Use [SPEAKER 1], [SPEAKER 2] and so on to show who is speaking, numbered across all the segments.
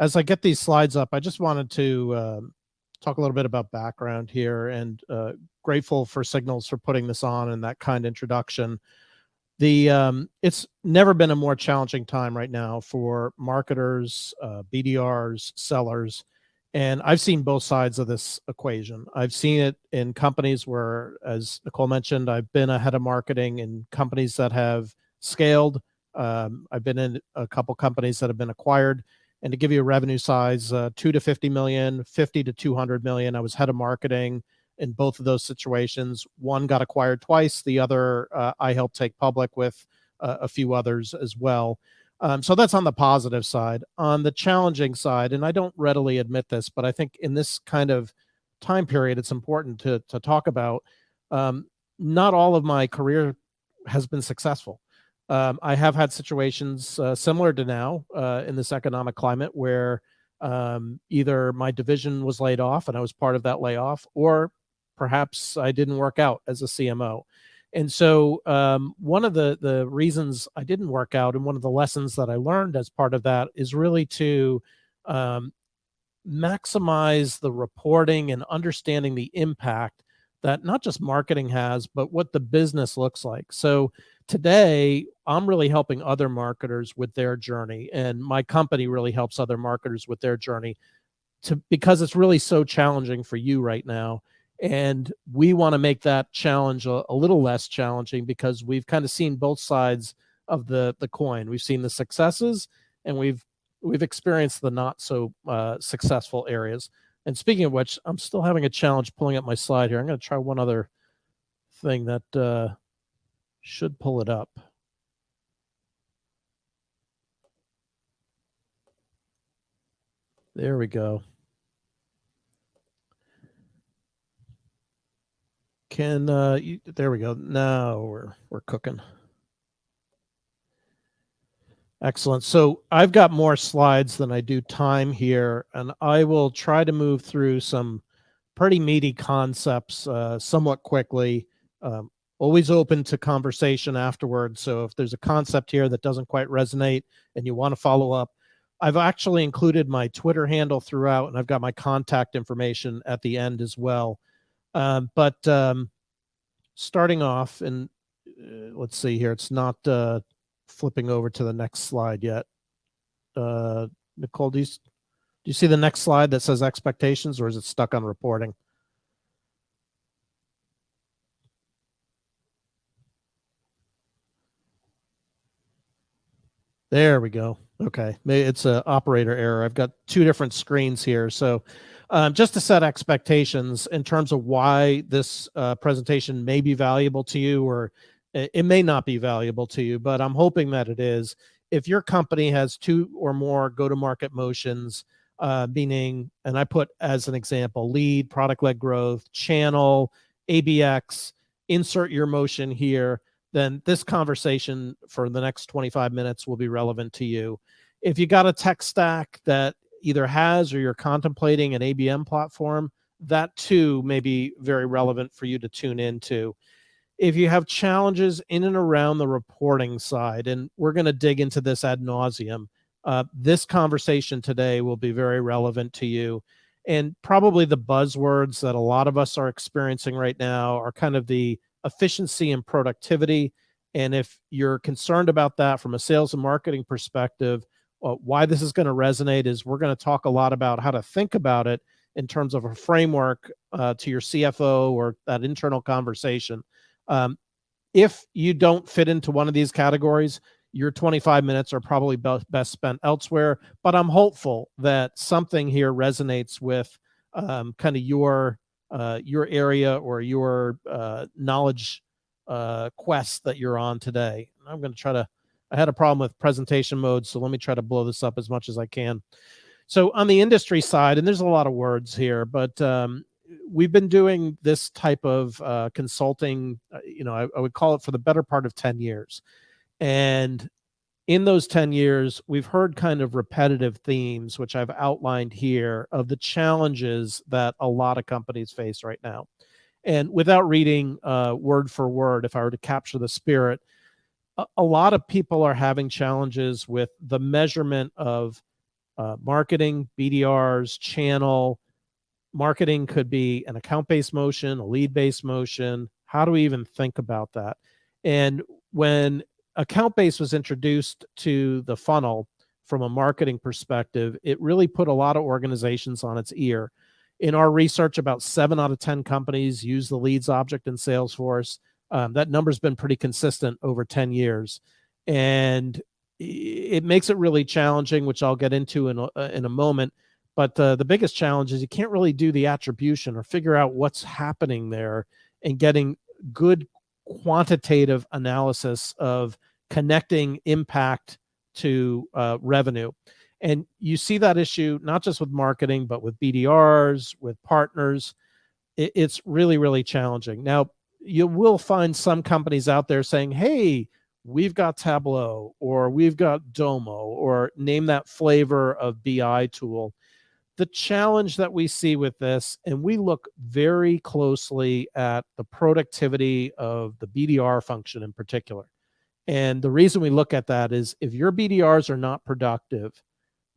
[SPEAKER 1] as I get these slides up, I just wanted to talk a little bit about background here, and grateful for Signals for putting this on and that kind introduction. It's never been a more challenging time right now for marketers, BDRs, sellers, and I've seen both sides of this equation. I've seen it in companies where, as Nicole mentioned, I've been a head of marketing in companies that have scaled. I've been in a couple companies that have been acquired. And to give you a revenue size, 2 to 50 million, 50 to 200 million, I was head of marketing in both of those situations. One got acquired twice. The other I helped take public with a few others as well. So that's on the positive side. On the challenging side, and I don't readily admit this, but I think in this kind of time period, it's important to talk about. Not all of my career has been successful. I have had situations similar to now in this economic climate where either my division was laid off and I was part of that layoff, or perhaps I didn't work out as a CMO. And so one of the reasons I didn't work out, and one of the lessons that I learned as part of that, is really to maximize the reporting and understanding the impact that not just marketing has, but what the business looks like. So today, I'm really helping other marketers with their journey, and my company really helps other marketers with their journey because it's really so challenging for you right now. And we want to make that challenge a little less challenging, because we've kind of seen both sides of the coin. We've seen the successes, and we've experienced the not so successful areas. And speaking of which, I'm still having a challenge pulling up my slide here. I'm going to try one other thing that should pull it up. There we go. There we go. Now we're cooking. Excellent. So I've got more slides than I do time here, and I will try to move through some pretty meaty concepts somewhat quickly. Always open to conversation afterwards. So if there's a concept here that doesn't quite resonate and you want to follow up, I've actually included my Twitter handle throughout, and I've got my contact information at the end as well. But starting off, and let's see here, it's not flipping over to the next slide yet. Nicole, do you see the next slide that says expectations, or is it stuck on reporting? There we go. Okay, it's an operator error. I've got two different screens here. So just to set expectations in terms of why this presentation may be valuable to you, or it may not be valuable to you, but I'm hoping that it is. If your company has 2 or more go-to-market motions, meaning, and I put as an example, lead, product-led growth, channel, ABX, insert your motion here, then this conversation for the next 25 minutes will be relevant to you. If you got a tech stack that either has or you're contemplating an ABM platform, that too may be very relevant for you to tune into. If you have challenges in and around the reporting side, and we're going to dig into this ad nauseum, this conversation today will be very relevant to you. And probably the buzzwords that a lot of us are experiencing right now are kind of the efficiency and productivity. And if you're concerned about that from a sales and marketing perspective, why this is going to resonate is we're going to talk a lot about how to think about it in terms of a framework to your CFO or that internal conversation. If you don't fit into one of these categories, your 25 minutes are probably best spent elsewhere. But I'm hopeful that something here resonates with kind of your area or your knowledge quest that you're on today. I'm going to try to, I had a problem with presentation mode, so let me try to blow this up as much as I can. So on the industry side, and there's a lot of words here, but we've been doing this type of consulting, I would call it for the better part of 10 years. And in those 10 years, we've heard kind of repetitive themes, which I've outlined here, of the challenges that a lot of companies face right now. And without reading word for word, if I were to capture the spirit, a lot of people are having challenges with the measurement of marketing, BDRs, channel. Marketing could be an account-based motion, a lead-based motion. How do we even think about that? And when account-based was introduced to the funnel from a marketing perspective, it really put a lot of organizations on its ear. In our research, about 7 out of 10 companies use the leads object in Salesforce. That number's been pretty consistent over 10 years. And it makes it really challenging, which I'll get into in a moment. But the biggest challenge is you can't really do the attribution or figure out what's happening there and getting good quantitative analysis of connecting impact to revenue. And you see that issue not just with marketing, but with BDRs, with partners. It's really, really challenging. Now, you will find some companies out there saying, hey, we've got Tableau, or we've got Domo, or name that flavor of BI tool. The challenge that we see with this, and we look very closely at the productivity of the BDR function in particular. And the reason we look at that is if your BDRs are not productive,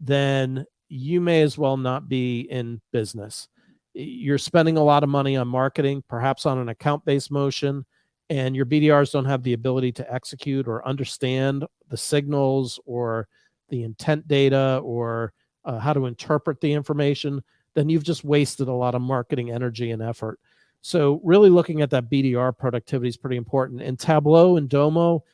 [SPEAKER 1] then you may as well not be in business. You're spending a lot of money on marketing, perhaps on an account-based motion, and your BDRs don't have the ability to execute or understand the signals or the intent data or how to interpret the information, then you've just wasted a lot of marketing energy and effort. So really looking at that BDR productivity is pretty important. And Tableau and Domo,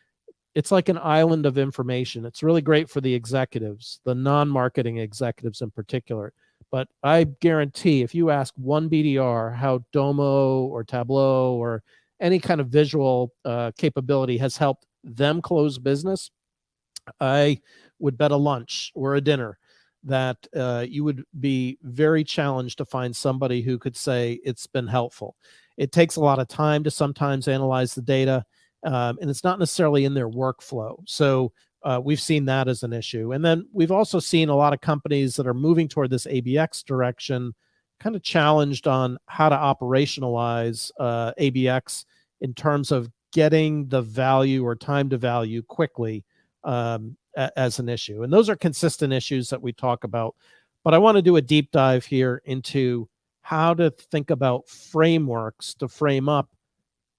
[SPEAKER 1] it's like an island of information. It's really great for the executives, the non-marketing executives in particular. But I guarantee if you ask one BDR how Domo or Tableau or any kind of visual capability has helped them close business, I would bet a lunch or a dinner that you would be very challenged to find somebody who could say it's been helpful. It takes a lot of time to sometimes analyze the data, and it's not necessarily in their workflow. So we've seen that as an issue. And then we've also seen a lot of companies that are moving toward this ABX direction, kind of challenged on how to operationalize ABX in terms of getting the value or time to value quickly as an issue. And those are consistent issues that we talk about. But I want to do a deep dive here into how to think about frameworks to frame up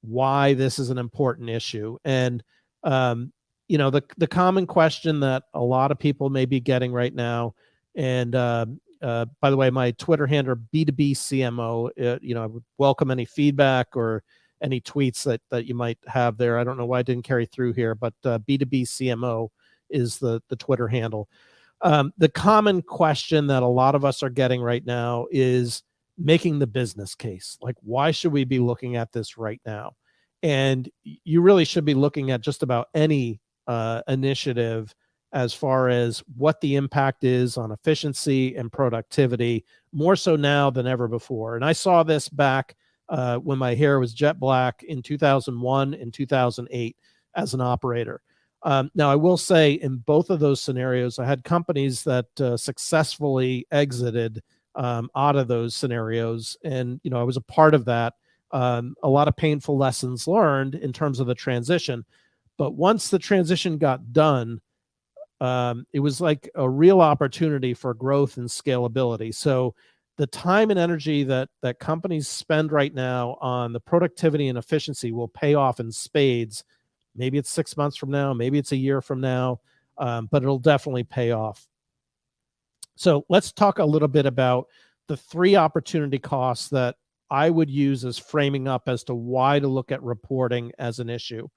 [SPEAKER 1] why this is an important issue. And, you know, the common question that a lot of people may be getting right now, and by the way, my Twitter handle, B2B CMO, you know, I would welcome any feedback or any tweets that you might have there. I don't know why I didn't carry through here, but B2B CMO is the Twitter handle. The common question that a lot of us are getting right now is making the business case. Like, why should we be looking at this right now? And you really should be looking at just about any initiative as far as what the impact is on efficiency and productivity, more so now than ever before. And I saw this back when my hair was jet black in 2001 and 2008 as an operator. Now, I will say in both of those scenarios, I had companies that successfully exited out of those scenarios. And, you know, I was a part of that. A lot of painful lessons learned in terms of the transition. But once the transition got done, it was like a real opportunity for growth and scalability. So the time and energy that companies spend right now on the productivity and efficiency will pay off in spades. Maybe it's 6 months from now, maybe it's a year from now, but it'll definitely pay off. So let's talk a little bit about the 3 opportunity costs that I would use as framing up as to why to look at reporting as an issue.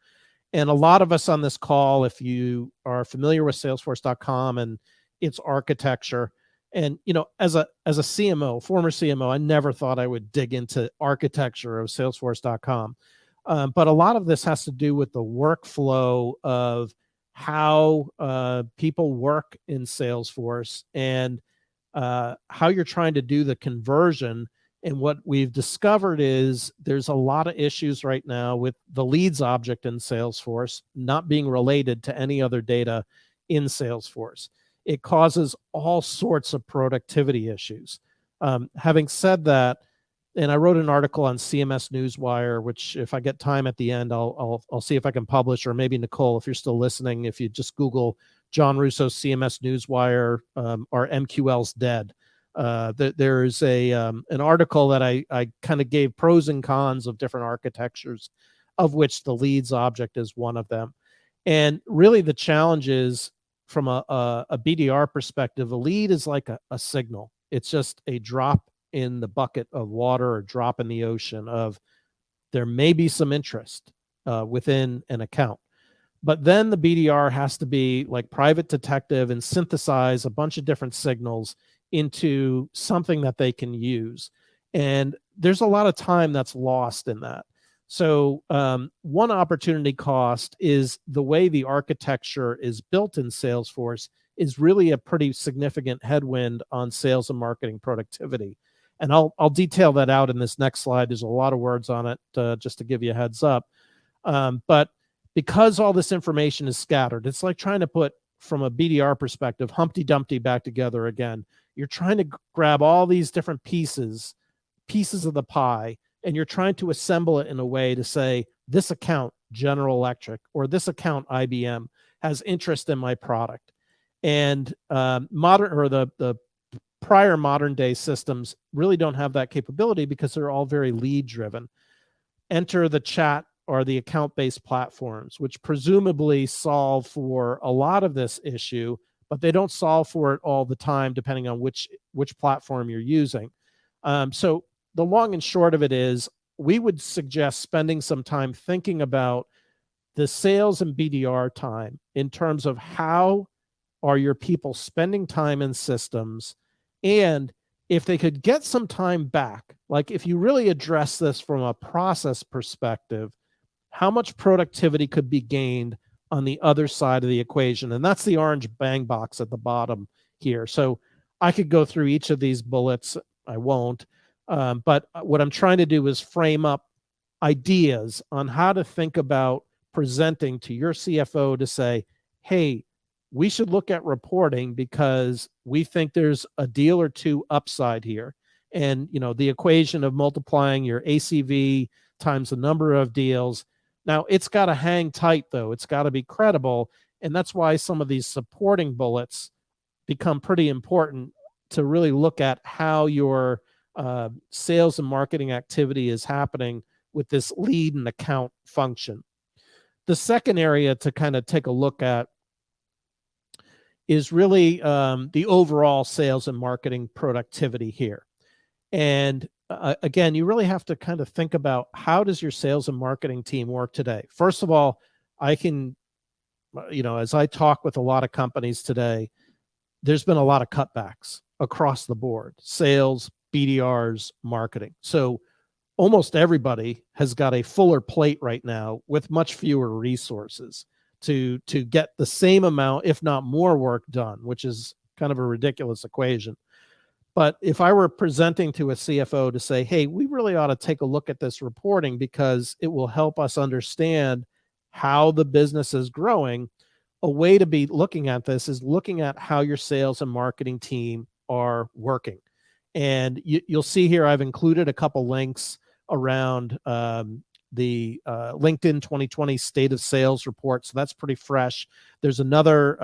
[SPEAKER 1] And a lot of us on this call, if you are familiar with Salesforce.com and its architecture, and you know, as a CMO, former CMO, I never thought I would dig into architecture of Salesforce.com. But a lot of this has to do with the workflow of how people work in Salesforce and how you're trying to do the conversion. And what we've discovered is there's a lot of issues right now with the leads object in Salesforce not being related to any other data in Salesforce. It causes all sorts of productivity issues. Having said that, and I wrote an article on CMS Newswire, which if I get time at the end, I'll see if I can publish, or maybe Nicole, if you're still listening, if you just Google Jon Russo's CMS Newswire, are MQLs dead? There's an article that I kind of gave pros and cons of different architectures, of which the leads object is one of them. And really the challenge is, from a BDR perspective, a lead is like a signal. It's just a drop in the bucket of water, or drop in the ocean of, there may be some interest within an account. But then the BDR has to be like private detective and synthesize a bunch of different signals into something that they can use. And there's a lot of time that's lost in that. So one opportunity cost is the way the architecture is built in Salesforce is really a pretty significant headwind on sales and marketing productivity. And I'll detail that out in this next slide. There's a lot of words on it, just to give you a heads up. But because all this information is scattered, it's like trying to put, from a BDR perspective, Humpty Dumpty back together again. You're trying to grab all these different pieces of the pie, and you're trying to assemble it in a way to say, this account, General Electric, or this account, IBM, has interest in my product. And the prior modern day systems really don't have that capability because they're all very lead driven. Enter the chat or the account-based platforms, which presumably solve for a lot of this issue, but they don't solve for it all the time, depending on which platform you're using. So the long and short of it is, we would suggest spending some time thinking about the sales and BDR time in terms of how are your people spending time in systems, and if they could get some time back, like if you really address this from a process perspective, how much productivity could be gained on the other side of the equation? And that's the orange bang box at the bottom here. So I could go through each of these bullets. I won't. But what I'm trying to do is frame up ideas on how to think about presenting to your CFO to say, hey, we should look at reporting because we think there's a deal or two upside here. And, the equation of multiplying your ACV times the number of deals. Now, it's got to hang tight, though. It's got to be credible. And that's why some of these supporting bullets become pretty important to really look at how your sales and marketing activity is happening with this lead and account function. The second area to kind of take a look at is really the overall sales and marketing productivity here. And again, you really have to kind of think about, how does your sales and marketing team work today? First of all, I can, as I talk with a lot of companies today, there's been a lot of cutbacks across the board: sales, BDRs, marketing. So almost everybody has got a fuller plate right now with much fewer resources to get the same amount, if not more, work done, which is kind of a ridiculous equation. But if I were presenting to a CFO to say, hey, we really ought to take a look at this reporting because it will help us understand how the business is growing, a way to be looking at this is looking at how your sales and marketing team are working. And you'll see here, I've included a couple links around the LinkedIn 2020 State of Sales report. So that's pretty fresh. There's another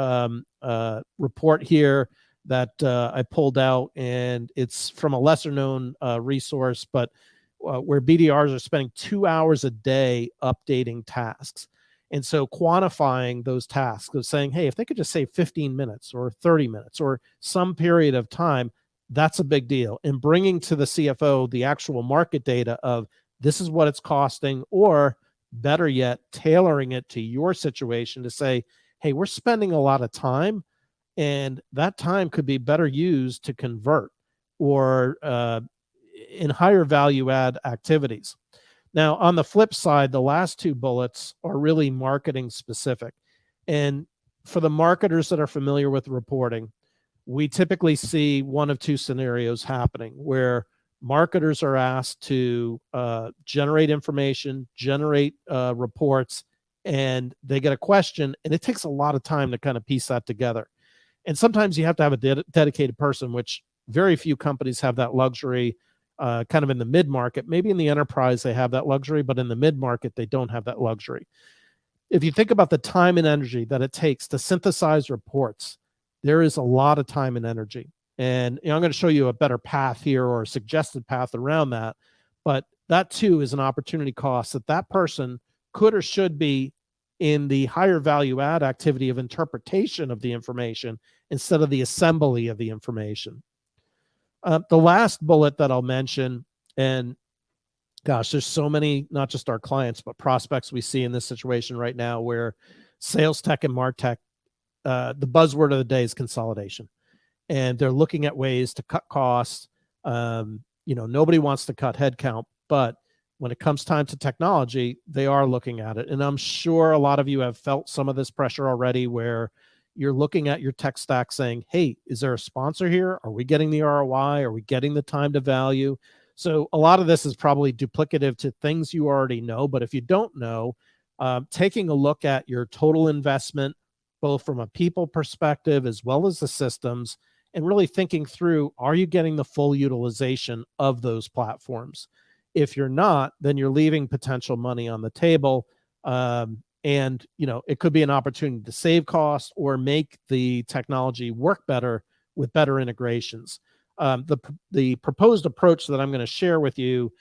[SPEAKER 1] report here that I pulled out, and it's from a lesser known resource, but where BDRs are spending 2 hours a day updating tasks. And so quantifying those tasks of saying, hey, if they could just save 15 minutes or 30 minutes or some period of time, that's a big deal. And bringing to the CFO the actual market data of, this is what it's costing, or better yet, tailoring it to your situation to say, hey, we're spending a lot of time, and that time could be better used to convert or in higher value add activities. Now, on the flip side, the last two bullets are really marketing specific. And for the marketers that are familiar with reporting, we typically see one of two scenarios happening where marketers are asked to generate information, generate reports, and they get a question, and it takes a lot of time to kind of piece that together. And sometimes you have to have a dedicated person, which very few companies have that luxury, kind of in the mid-market. Maybe in the enterprise they have that luxury, but in the mid-market they don't have that luxury. if you think about the time and energy that it takes to synthesize reports, there is a lot of time and energy. And I'm going to show you a better path here, or a suggested path around that. But that too is an opportunity cost that person could or should be in the higher value add activity of interpretation of the information instead of the assembly of the information. The last bullet that I'll mention, and gosh, there's so many, not just our clients, but prospects we see in this situation right now where sales tech and MarTech, the buzzword of the day is consolidation. And they're looking at ways to cut costs. Nobody wants to cut headcount, but when it comes time to technology, they are looking at it. And I'm sure a lot of you have felt some of this pressure already, where you're looking at your tech stack saying, hey, is there a sponsor here? Are we getting the ROI? Are we getting the time to value? So a lot of this is probably duplicative to things you already know. But if you don't know, taking a look at your total investment, both from a people perspective as well as the systems, and really thinking through, are you getting the full utilization of those platforms? If you're not, then you're leaving potential money on the table. And it could be an opportunity to save costs or make the technology work better with better integrations. The proposed approach that I'm going to share with you,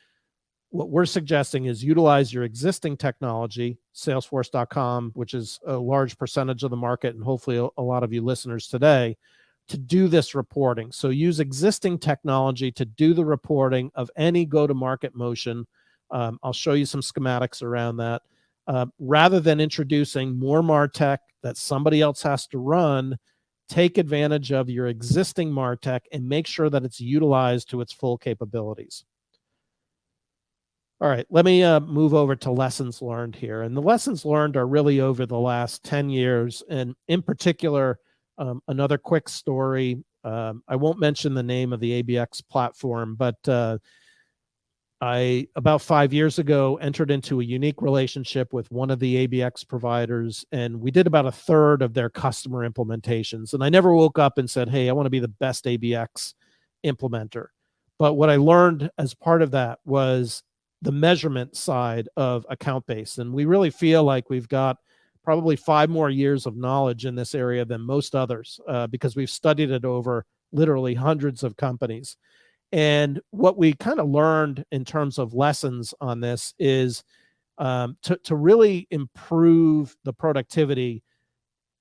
[SPEAKER 1] what we're suggesting is utilize your existing technology, Salesforce.com, which is a large percentage of the market, and hopefully a lot of you listeners today, to do this reporting. So use existing technology to do the reporting of any go-to-market motion. I'll show you some schematics around that. Rather than introducing more MarTech that somebody else has to run, take advantage of your existing MarTech and make sure that it's utilized to its full capabilities. All right, let me move over to lessons learned here. And the lessons learned are really over the last 10 years. And in particular, another quick story. I won't mention the name of the ABX platform, but I, about 5 years ago, entered into a unique relationship with one of the ABX providers, and we did about a third of their customer implementations. And I never woke up and said, hey, I want to be the best ABX implementer. But what I learned as part of that was the measurement side of account base. And we really feel like we've got probably 5 more years of knowledge in this area than most others, because we've studied it over literally hundreds of companies. And what we kind of learned in terms of lessons on this is to really improve the productivity,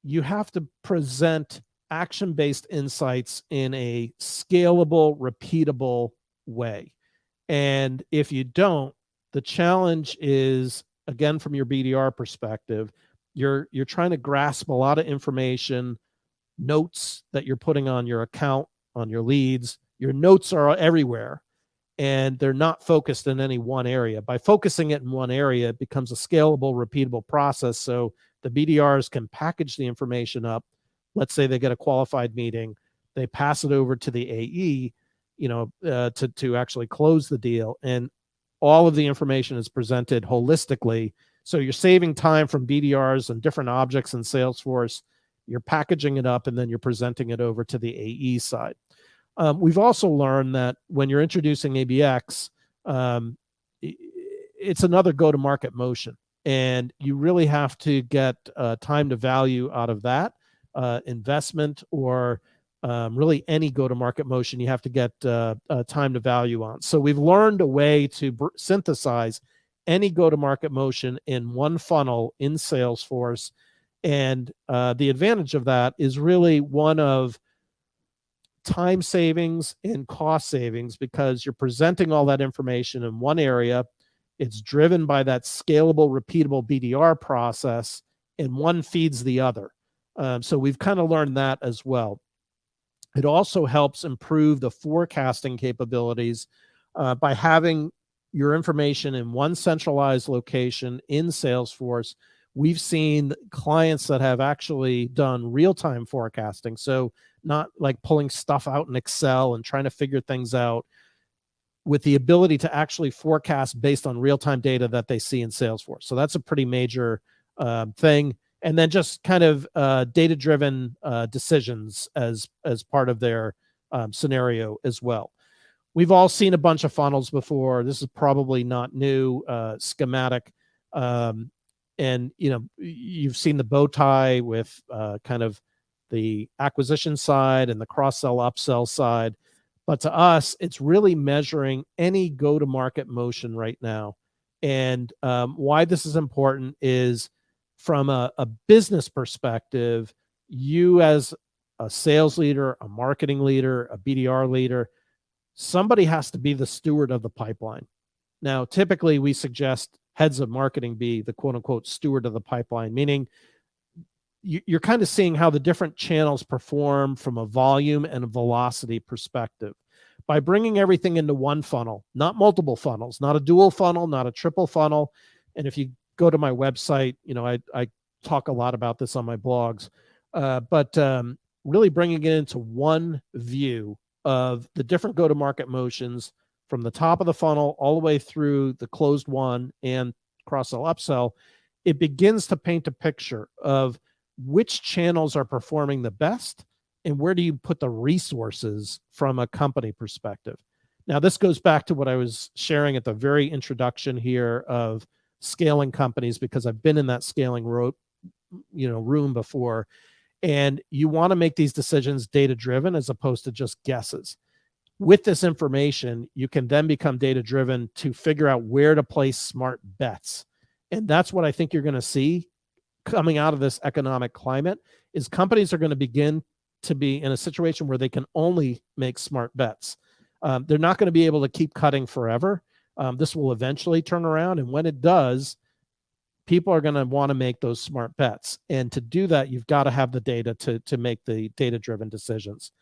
[SPEAKER 1] you have to present action-based insights in a scalable, repeatable way. And if you don't, the challenge is, again, from your BDR perspective, you're trying to grasp a lot of information, notes that you're putting on your account, on your leads. Your notes are everywhere, and they're not focused in any one area. By focusing it in one area, it becomes a scalable, repeatable process. So the BDRs can package the information up. Let's say they get a qualified meeting, they pass it over to the AE, to actually close the deal, and all of the information is presented holistically. So you're saving time from BDRs and different objects in Salesforce. You're packaging it up, and then you're presenting it over to the AE side. We've also learned that when you're introducing ABX, it's another go-to-market motion, and you really have to get time to value out of that investment, or really any go-to-market motion you have to get time to value on. So we've learned a way to synthesize any go-to-market motion in one funnel in Salesforce, and the advantage of that is really one of time savings and cost savings, because you're presenting all that information in one area. It's driven by that scalable, repeatable BDR process, and one feeds the other. So we've kind of learned that as well. It also helps improve the forecasting capabilities by having your information in one centralized location in Salesforce. We've seen clients that have actually done real-time forecasting. So not like pulling stuff out in Excel and trying to figure things out, with the ability to actually forecast based on real-time data that they see in Salesforce. So that's a pretty major thing. And then just kind of data-driven decisions as part of their scenario as well. We've all seen a bunch of funnels before. This is probably not new, schematic. And you've seen the bow tie with kind of the acquisition side and the cross-sell upsell side. But to us, it's really measuring any go-to-market motion right now. And why this is important is from a business perspective, you as a sales leader, a marketing leader, a BDR leader, somebody has to be the steward of the pipeline. Now, typically we suggest heads of marketing be the quote unquote steward of the pipeline, meaning you're kind of seeing how the different channels perform from a volume and a velocity perspective. By bringing everything into one funnel, not multiple funnels, not a dual funnel, not a triple funnel. And if you go to my website, I talk a lot about this on my blogs, but really bringing it into one view of the different go-to-market motions from the top of the funnel all the way through the closed one and cross-sell upsell, it begins to paint a picture of which channels are performing the best and where do you put the resources from a company perspective. Now, this goes back to what I was sharing at the very introduction here of scaling companies, because I've been in that scaling room before. And you want to make these decisions data-driven as opposed to just guesses. With this information, you can then become data-driven to figure out where to place smart bets. And that's what I think you're going to see coming out of this economic climate, is companies are going to begin to be in a situation where they can only make smart bets. They're not going to be able to keep cutting forever. This will eventually turn around. And when it does, people are going to want to make those smart bets. And to do that, you've got to have the data to make the data-driven decisions.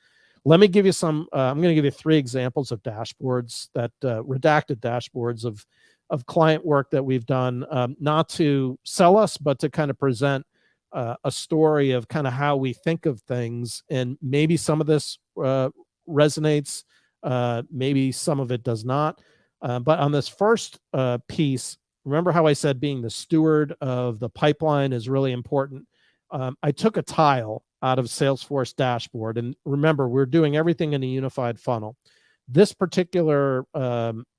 [SPEAKER 1] Let me give you some, I'm going to give you 3 examples of dashboards, that redacted dashboards of client work that we've done, not to sell us, but to kind of present a story of kind of how we think of things. And maybe some of this resonates, maybe some of it does not. But on this first piece, remember how I said being the steward of the pipeline is really important. I took a tile out of Salesforce dashboard, and remember, we're doing everything in a unified funnel. This particular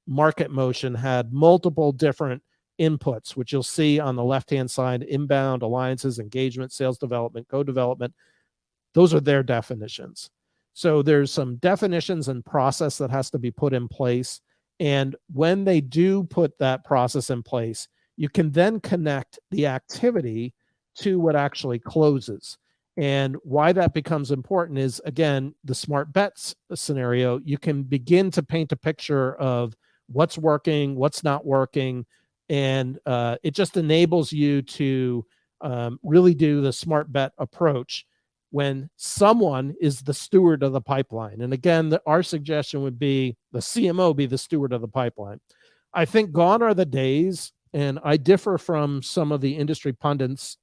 [SPEAKER 1] market motion had multiple different inputs, which you'll see on the left-hand side: inbound, alliances, engagement, sales development, co-development. Those are their definitions. So there's some definitions and process that has to be put in place. And when they do put that process in place, you can then connect the activity to what actually closes. And why that becomes important is, again, the smart bets scenario. You can begin to paint a picture of what's working, what's not working, and it just enables you to really do the smart bet approach when someone is the steward of the pipeline. And again, our suggestion would be the CMO be the steward of the pipeline. I think gone are the days, and I differ from some of the industry pundits,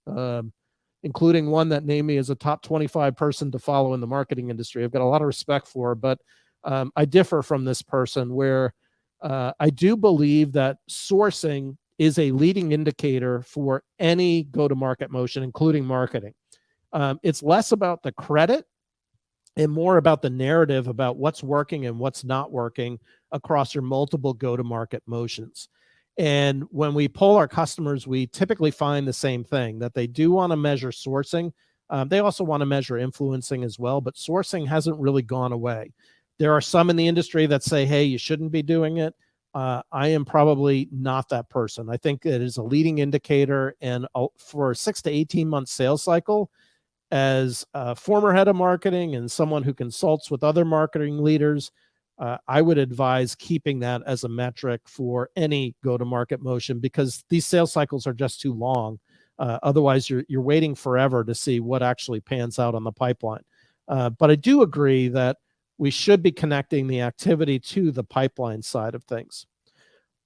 [SPEAKER 1] including one that named me as a top 25 person to follow in the marketing industry. I've got a lot of respect for, but I differ from this person, where I do believe that sourcing is a leading indicator for any go-to-market motion, including marketing. It's less about the credit and more about the narrative about what's working and what's not working across your multiple go-to-market motions. And when we poll our customers, we typically find the same thing, that they do want to measure sourcing. They also want to measure influencing as well, but sourcing hasn't really gone away. There are some in the industry that say, hey, you shouldn't be doing it. I am probably not that person. I think it is a leading indicator, and for a 6 to 18 month sales cycle, as a former head of marketing and someone who consults with other marketing leaders, I would advise keeping that as a metric for any go-to-market motion, because these sales cycles are just too long. Otherwise, you're waiting forever to see what actually pans out on the pipeline. But I do agree that we should be connecting the activity to the pipeline side of things.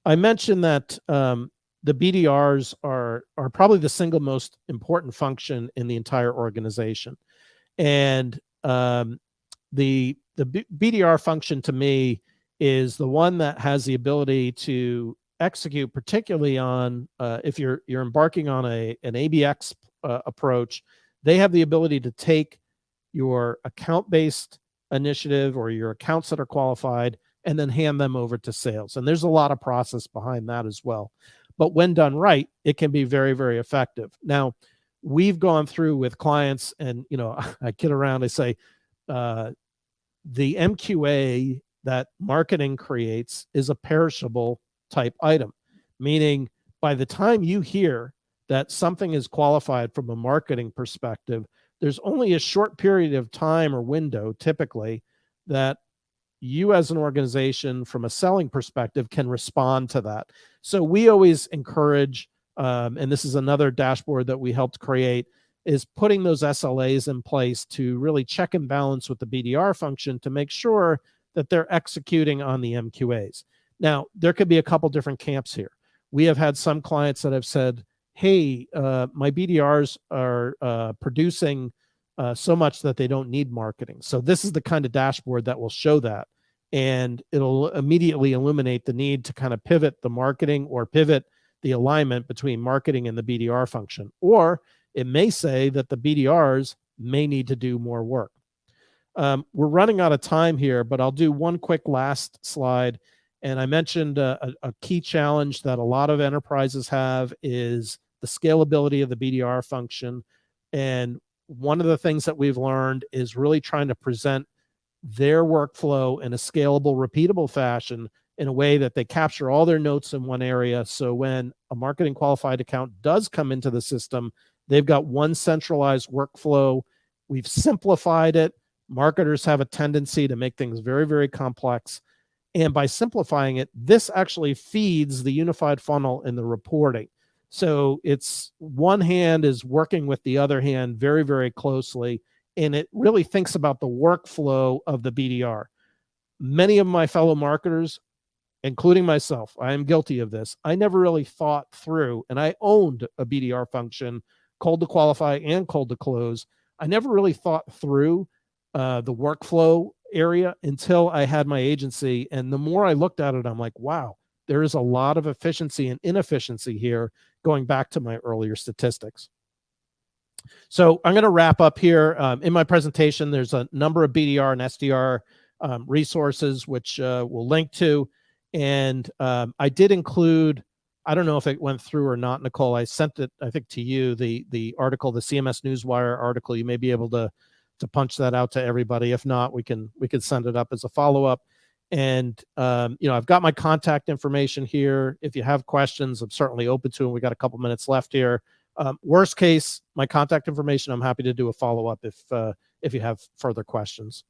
[SPEAKER 1] I mentioned that the BDRs are probably the single most important function in the entire organization. And the BDR function to me is the one that has the ability to execute, particularly on if you're embarking on an ABX approach. They have the ability to take your account-based initiative or your accounts that are qualified and then hand them over to sales. And there's a lot of process behind that as well. but when done right, it can be very, very effective. Now, we've gone through with clients, and I kid around, I say, the MQA that marketing creates is a perishable type item, meaning by the time you hear that something is qualified from a marketing perspective, there's only a short period of time or window typically that you as an organization from a selling perspective can respond to that. So we always encourage, and this is another dashboard that we helped create, is putting those SLAs in place to really check and balance with the BDR function to make sure that they're executing on the MQAs. Now, there could be a couple different camps here. We have had some clients that have said, hey, my BDRs are producing so much that they don't need marketing. So this is the kind of dashboard that will show that. And it'll immediately illuminate the need to kind of pivot the marketing or pivot the alignment between marketing and the BDR function. Or it may say that the BDRs may need to do more work. We're running out of time here, but I'll do one quick last slide. And I mentioned a key challenge that a lot of enterprises have is the scalability of the BDR function. And one of the things that we've learned is really trying to present their workflow in a scalable, repeatable fashion in a way that they capture all their notes in one area. So when a marketing qualified account does come into the system, they've got one centralized workflow. We've simplified it. Marketers have a tendency to make things very, very complex. And by simplifying it, this actually feeds the unified funnel in the reporting. So it's one hand is working with the other hand very, very closely. And it really thinks about the workflow of the BDR. Many of my fellow marketers, including myself, I am guilty of this. I never really thought through, and I owned a BDR function, cold to qualify and cold to close. I never really thought through the workflow area until I had my agency. And the more I looked at it, I'm like, wow, there is a lot of efficiency and inefficiency here, going back to my earlier statistics. So I'm going to wrap up here. In my presentation, there's a number of BDR and SDR resources, which we'll link to. And I did include, I don't know if it went through or not, Nicole, I sent it, I think, to you, the article, the CMS Newswire article. You may be able to punch that out to everybody. If not, we can send it up as a follow-up. And, I've got my contact information here. If you have questions, I'm certainly open to them. We got a couple minutes left here. Worst case, my contact information, I'm happy to do a follow-up if you have further questions.